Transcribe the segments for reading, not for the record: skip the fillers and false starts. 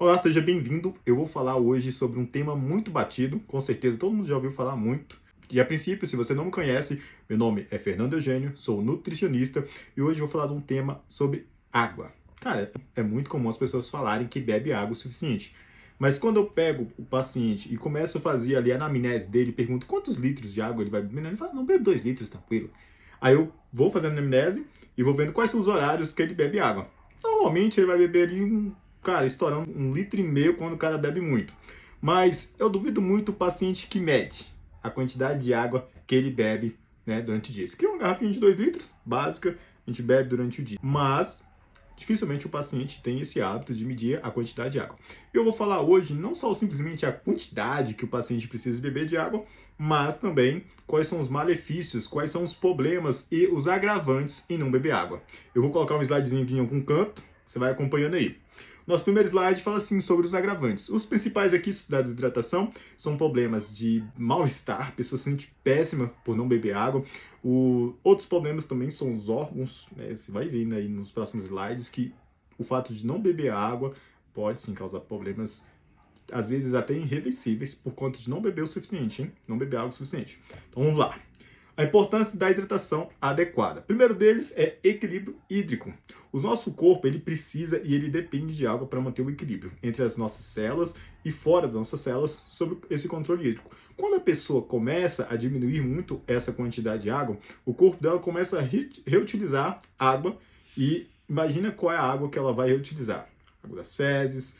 Olá, seja bem-vindo. Eu vou falar hoje sobre um tema muito batido, com certeza todo mundo já ouviu falar muito. E a princípio, se você não me conhece, meu nome é Fernando Eugênio, sou nutricionista e hoje eu vou falar de um tema sobre água. Cara, é muito comum as pessoas falarem que bebe água o suficiente. Mas quando eu pego o paciente e começo a fazer ali a anamnese dele, pergunto quantos litros de água ele vai beber, ele fala, não, bebe 2 litros, tranquilo. Aí eu vou fazendo a anamnese e vou vendo quais são os horários que ele bebe água. Normalmente ele vai beber ali cara, estourando 1,5 litros quando o cara bebe muito. Mas eu duvido muito o paciente que mede a quantidade de água que ele bebe, né, durante o dia. Isso aqui é uma garrafinha de 2 litros, básica, a gente bebe durante o dia. Mas dificilmente o paciente tem esse hábito de medir a quantidade de água. Eu vou falar hoje não só simplesmente a quantidade que o paciente precisa beber de água, mas também quais são os malefícios, quais são os problemas e os agravantes em não beber água. Eu vou colocar um slidezinho aqui em algum canto, você vai acompanhando aí. Nosso primeiro slide fala assim sobre os agravantes. Os principais aqui da desidratação são problemas de mal-estar, a pessoa se sente péssima por não beber água. Outros problemas também são os órgãos, né? Você vai ver aí nos próximos slides que o fato de não beber água pode sim causar problemas, às vezes até irreversíveis, por conta de não beber o suficiente, hein? Não beber água o suficiente. Então vamos lá. A importância da hidratação adequada. O primeiro deles é equilíbrio hídrico. O nosso corpo ele precisa e ele depende de água para manter o equilíbrio entre as nossas células e fora das nossas células sobre esse controle hídrico. Quando a pessoa começa a diminuir muito essa quantidade de água, o corpo dela começa a reutilizar água e imagina qual é a água que ela vai reutilizar. Água das fezes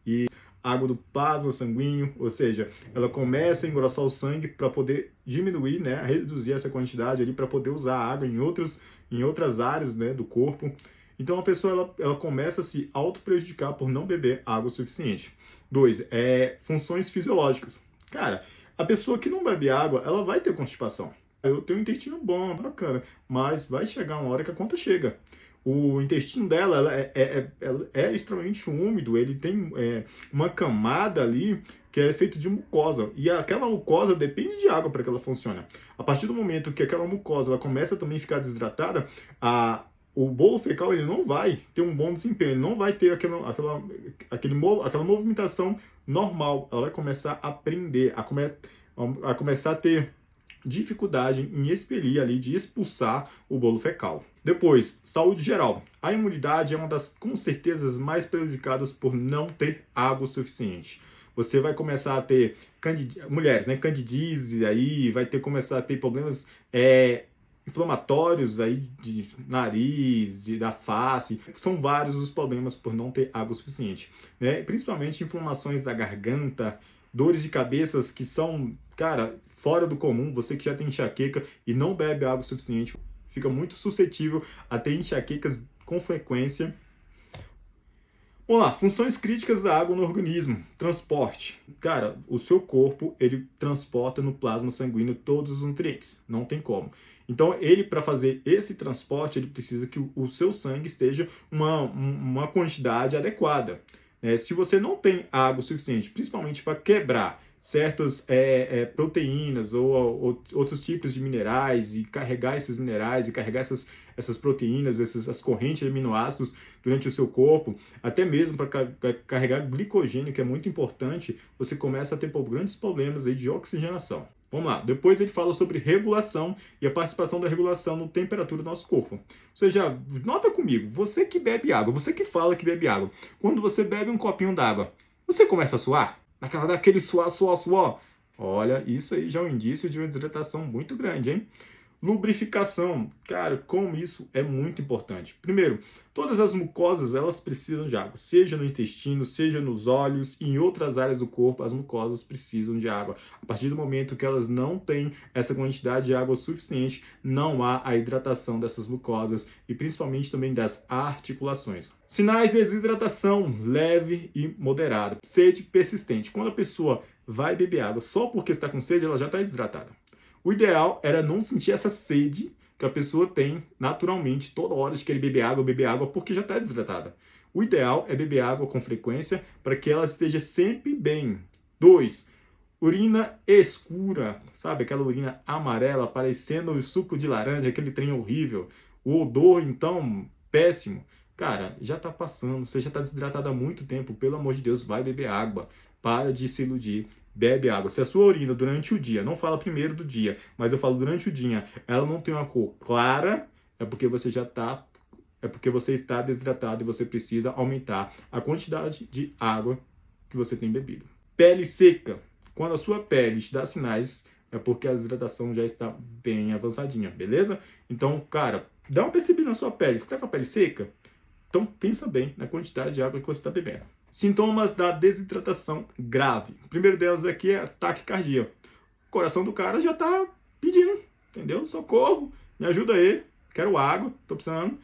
e água do plasma sanguíneo, ou seja, ela começa a engrossar o sangue para poder diminuir, né, reduzir essa quantidade ali para poder usar a água em outras áreas, né, do corpo. Então a pessoa ela começa a se auto-prejudicar por não beber água o suficiente. 2, funções fisiológicas. Cara, a pessoa que não bebe água, ela vai ter constipação. Eu tenho um intestino bom, bacana, mas vai chegar uma hora que a conta chega. O intestino dela ela é extremamente úmido, ele tem uma camada ali que é feita de mucosa, e aquela mucosa depende de água para que ela funcione. A partir do momento que aquela mucosa ela começa também a ficar desidratada, o bolo fecal ele não vai ter um bom desempenho, ele não vai ter aquela movimentação normal, ela vai começar a prender, a começar a ter dificuldade em expelir ali, de expulsar o bolo fecal. Depois, saúde geral. A imunidade é uma das, com certeza, mais prejudicadas por não ter água suficiente. Você vai começar a ter mulheres, né, candidíase aí, vai começar a ter problemas inflamatórios aí de nariz, da face. São vários os problemas por não ter água suficiente, né? Principalmente inflamações da garganta, dores de cabeças que são, cara, fora do comum. Você que já tem enxaqueca e não bebe água suficiente, fica muito suscetível a ter enxaquecas com frequência. Vamos lá, funções críticas da água no organismo. Transporte. Cara, o seu corpo, ele transporta no plasma sanguíneo todos os nutrientes. Não tem como. Então, ele, para fazer esse transporte, ele precisa que o seu sangue esteja uma quantidade adequada. Se você não tem água suficiente, principalmente para quebrar certas proteínas ou outros tipos de minerais e carregar esses minerais e carregar essas proteínas, as correntes de aminoácidos durante o seu corpo, até mesmo para carregar glicogênio, que é muito importante, você começa a ter grandes problemas aí de oxigenação. Vamos lá, depois ele fala sobre regulação e a participação da regulação na temperatura do nosso corpo. Ou seja, nota comigo, você que bebe água, você que fala que bebe água, quando você bebe um copinho d'água, você começa a suar? Daquele suor. Olha, isso aí já é um indício de uma desidratação muito grande, hein? Lubrificação, cara, como isso é muito importante. Primeiro, todas as mucosas elas precisam de água, seja no intestino, seja nos olhos e em outras áreas do corpo, as mucosas precisam de água. A partir do momento que elas não têm essa quantidade de água suficiente, não há a hidratação dessas mucosas e principalmente também das articulações. Sinais de desidratação leve e moderada. Sede persistente. Quando a pessoa vai beber água só porque está com sede, ela já está desidratada. O ideal era não sentir essa sede que a pessoa tem naturalmente toda hora de querer beber água porque já está desidratada. O ideal é beber água com frequência para que ela esteja sempre bem. 2. Urina escura, sabe? Aquela urina amarela parecendo o suco de laranja, aquele trem horrível. O odor, então, péssimo. Cara, já tá passando, você já tá desidratado há muito tempo, pelo amor de Deus, vai beber água. Para de se iludir, bebe água. Se a sua urina durante o dia, não fala primeiro do dia, mas eu falo durante o dia, ela não tem uma cor clara, é porque você já tá, é porque você está desidratado e você precisa aumentar a quantidade de água que você tem bebido. Pele seca. Quando a sua pele te dá sinais, é porque a desidratação já está bem avançadinha, beleza? Então, cara, dá uma percebida na sua pele. Você tá com a pele seca? Então, pensa bem na quantidade de água que você está bebendo. Sintomas da desidratação grave. O primeiro delas aqui é ataque cardíaco. O coração do cara já está pedindo, entendeu? Socorro, me ajuda aí, quero água, estou precisando.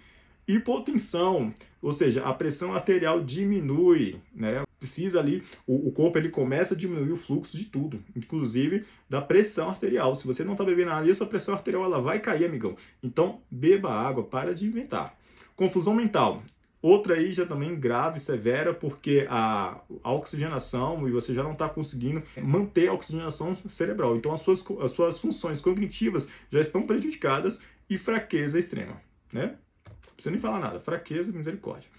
Hipotensão, ou seja, a pressão arterial diminui, né? Precisa ali, o corpo ele começa a diminuir o fluxo de tudo, inclusive da pressão arterial. Se você não está bebendo água, a sua pressão arterial ela vai cair, amigão. Então, beba água, para de inventar. Confusão mental. Outra aí já também grave, severa, porque a oxigenação, e você já não está conseguindo manter a oxigenação cerebral. Então, as suas funções cognitivas já estão prejudicadas e fraqueza extrema, né? Não precisa nem falar nada, fraqueza, misericórdia.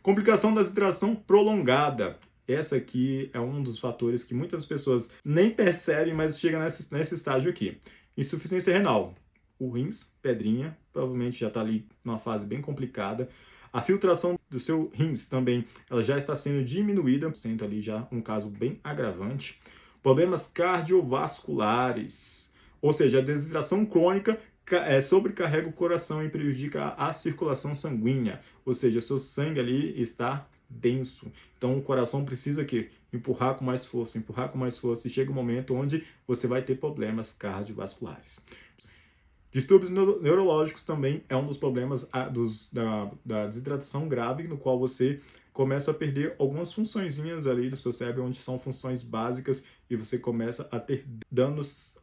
Complicação da desidratação prolongada. Essa aqui é um dos fatores que muitas pessoas nem percebem, mas chega nesse estágio aqui. Insuficiência renal. O rins, pedrinha, provavelmente já está ali numa fase bem complicada. A filtração do seu rins também, ela já está sendo diminuída, sendo ali já um caso bem agravante. Problemas cardiovasculares, ou seja, a desidratação crônica sobrecarrega o coração e prejudica a circulação sanguínea, ou seja, seu sangue ali está denso. Então o coração precisa que empurrar com mais força, e chega um momento onde você vai ter problemas cardiovasculares. Distúrbios neurológicos também é um dos problemas da desidratação grave, no qual você começa a perder algumas funçõezinhas ali do seu cérebro, onde são funções básicas, e você começa a ter danos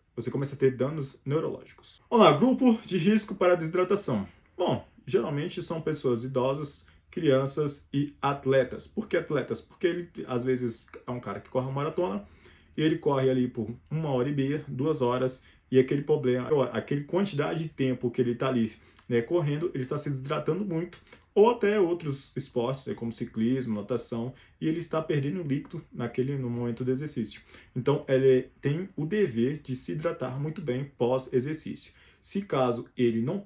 neurológicos. Olá, grupo de risco para desidratação. Bom, geralmente são pessoas idosas, crianças e atletas. Por que atletas? Porque ele, às vezes, é um cara que corre uma maratona, e ele corre ali por 1h30, 2 horas, e aquele problema, aquele quantidade de tempo que ele está ali, né, correndo, ele está se desidratando muito, ou até outros esportes, como ciclismo, natação, e ele está perdendo líquido no momento do exercício. Então, ele tem o dever de se hidratar muito bem pós-exercício. Se caso ele não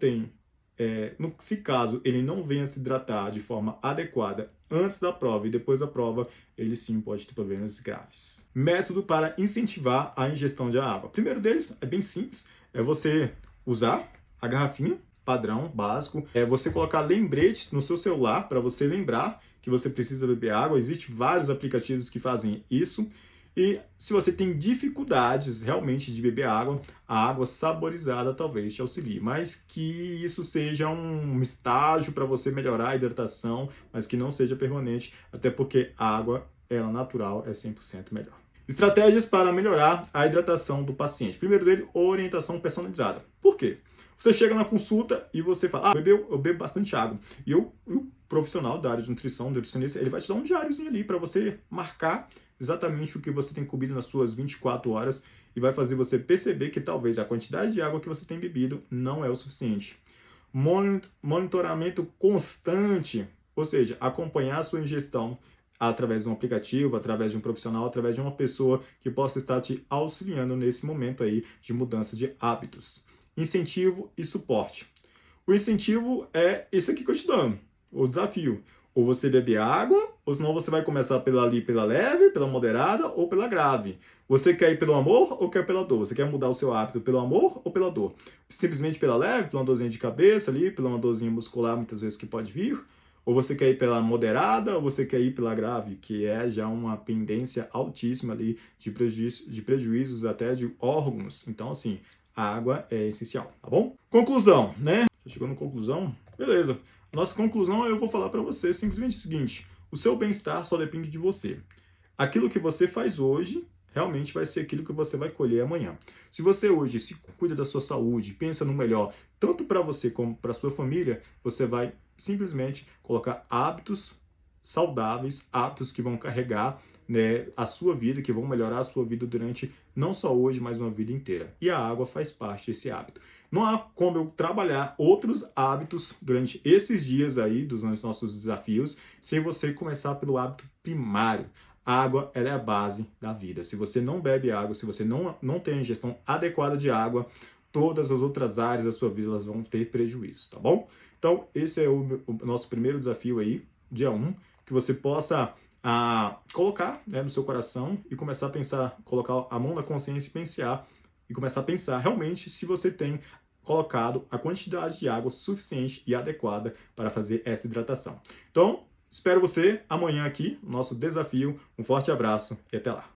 venha se hidratar de forma adequada antes da prova e depois da prova, ele sim pode ter problemas graves. Método para incentivar a ingestão de água. O primeiro deles é bem simples, é você usar a garrafinha padrão, básico, é você colocar lembretes no seu celular para você lembrar que você precisa beber água. Existem vários aplicativos que fazem isso. E se você tem dificuldades realmente de beber água, a água saborizada talvez te auxilie. Mas que isso seja um estágio para você melhorar a hidratação, mas que não seja permanente, até porque a água, ela natural, é 100% melhor. Estratégias para melhorar a hidratação do paciente. Primeiro dele, orientação personalizada. Por quê? Você chega na consulta e você fala, eu bebo bastante água. E o profissional da área de nutrição, nutricionista, ele vai te dar um diáriozinho ali para você marcar exatamente o que você tem comido nas suas 24 horas e vai fazer você perceber que talvez a quantidade de água que você tem bebido não é o suficiente. Monitoramento constante, ou seja, acompanhar a sua ingestão através de um aplicativo, através de um profissional, através de uma pessoa que possa estar te auxiliando nesse momento aí de mudança de hábitos. Incentivo e suporte. O incentivo é esse aqui que eu te dando, o desafio. Ou você bebe água, ou senão você vai começar pela leve, pela moderada ou pela grave. Você quer ir pelo amor ou quer pela dor? Você quer mudar o seu hábito pelo amor ou pela dor? Simplesmente pela leve, pela uma dorzinha de cabeça ali, pela uma dorzinha muscular muitas vezes que pode vir? Ou você quer ir pela moderada ou você quer ir pela grave, que é já uma pendência altíssima ali de prejuízos até de órgãos. Então, assim, a água é essencial, tá bom? Conclusão, né? Já chegou na conclusão? Beleza. Nossa conclusão eu vou falar para você simplesmente o seguinte: o seu bem-estar só depende de você. Aquilo que você faz hoje realmente vai ser aquilo que você vai colher amanhã. Se você hoje se cuida da sua saúde, pensa no melhor, tanto para você como para sua família, você vai simplesmente colocar hábitos saudáveis, hábitos que vão carregar, né, a sua vida, que vão melhorar a sua vida durante não só hoje, mas uma vida inteira. E a água faz parte desse hábito. Não há como eu trabalhar outros hábitos durante esses dias aí dos nossos desafios sem você começar pelo hábito primário. A água, ela é a base da vida. Se você não bebe água, se você não tem a ingestão adequada de água, todas as outras áreas da sua vida elas vão ter prejuízos, tá bom? Então, esse é o nosso primeiro desafio aí, dia 1, que você possa colocar, né, no seu coração e começar a pensar, colocar a mão na consciência e pensar, e começar a pensar realmente se você tem colocado a quantidade de água suficiente e adequada para fazer essa hidratação. Então, espero você amanhã aqui, no nosso desafio. Um forte abraço e até lá.